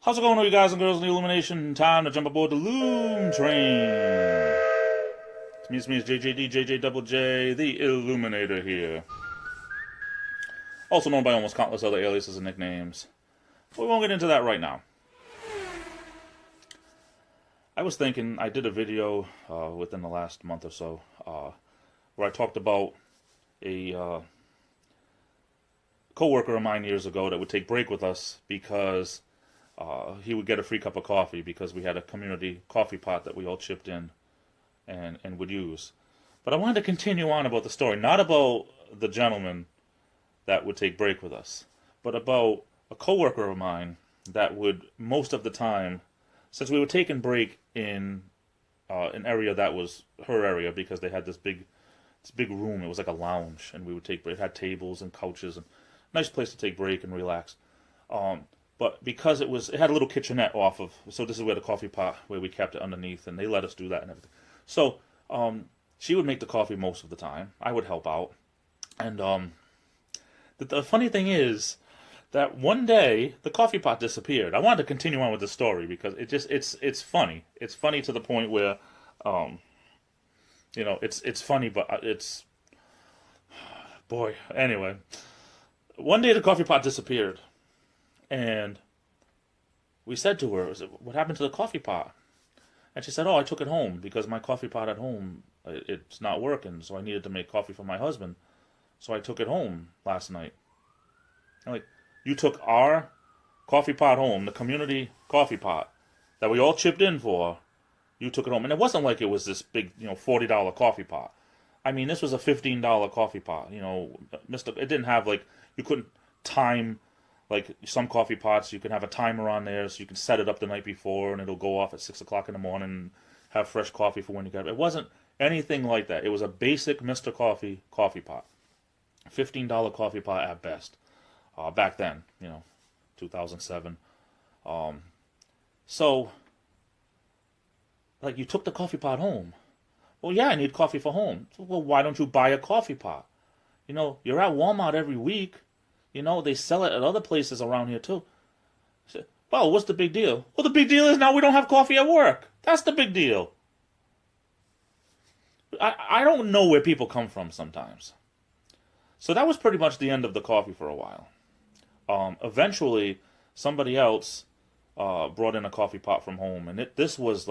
How's it going, all you guys and girls in the Illumination? Time to jump aboard the Loom Train. It's me, it's JJD, the Illuminator here. Also known by almost countless other aliases and nicknames. But we won't get into that right now. I was thinking, I did a video within the last month or so where I talked about a co-worker of mine years ago that would take break with us because he would get a free cup of coffee because we had a community coffee pot that we all chipped in and would use. But I wanted to continue on about the story, not about the gentleman that would take break with us, but about a co-worker of mine that would, most of the time, since we were taking break in an area that was her area because they had this big room, it was like a lounge, and we would take break. It had tables and couches and nice place to take break and relax. But because it had a little kitchenette off of, so this is where the coffee pot, where we kept it underneath, and they let us do that and everything. So she would make the coffee most of the time. I would help out. And the funny thing is that one day the coffee pot disappeared. I wanted to continue on with the story because it's funny. It's funny to the point where, it's funny, but it's, boy, anyway. One day the coffee pot disappeared. And we said to her, what happened to the coffee pot? And she said, I took it home because my coffee pot at home, it's not working, so I needed to make coffee for my husband. So I took it home last night. I'm like, you took our coffee pot home, the community coffee pot that we all chipped in for, you took it home. And it wasn't like it was this big, $40 coffee pot. I mean, this was a $15 coffee pot. It didn't have, you couldn't time. Like some coffee pots, you can have a timer on there so you can set it up the night before and it'll go off at 6 o'clock in the morning and have fresh coffee for when you get it. It wasn't anything like that. It was a basic Mr. Coffee coffee pot. $15 coffee pot at best. Back then, 2007. So, you took the coffee pot home. Well, yeah, I need coffee for home. Well, why don't you buy a coffee pot? You're at Walmart every week. They sell it at other places around here, too. I said, well, what's the big deal? Well, the big deal is now we don't have coffee at work. That's the big deal. I don't know where people come from sometimes. So that was pretty much the end of the coffee for a while. Eventually, somebody else brought in a coffee pot from home, and this was,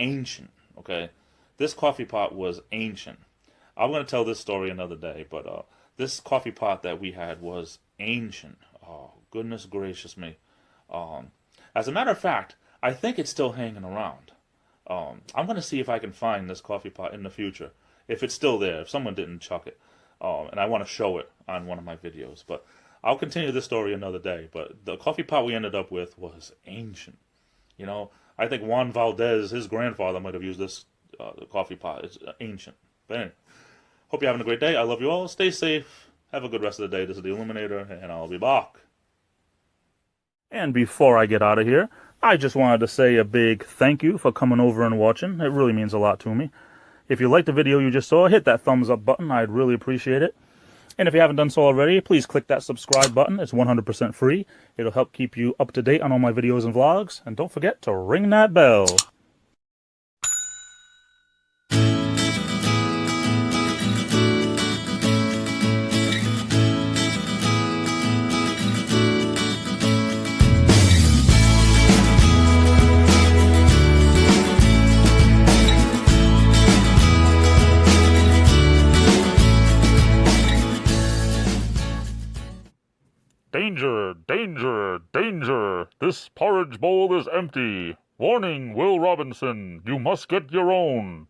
ancient, okay? This coffee pot was ancient. I'm going to tell this story another day, but this coffee pot that we had was ancient. Oh, goodness gracious me. As a matter of fact, I think it's still hanging around. I'm going to see if I can find this coffee pot in the future, if it's still there, if someone didn't chuck it. And I want to show it on one of my videos. But I'll continue this story another day. But the coffee pot we ended up with was ancient. I think Juan Valdez, his grandfather, might have used this coffee pot. It's ancient. But anyway. Hope you're having a great day. I love you all. Stay safe. Have a good rest of the day. This is the Illuminator, and I'll be back. And before I get out of here, I just wanted to say a big thank you for coming over and watching. It really means a lot to me. If you liked the video you just saw, hit that thumbs up button. I'd really appreciate it. And if you haven't done so already, please click that subscribe button. It's 100% free. It'll help keep you up to date on all my videos and vlogs. And don't forget to ring that bell. Danger, danger, danger! This porridge bowl is empty. Warning, Will Robinson, you must get your own.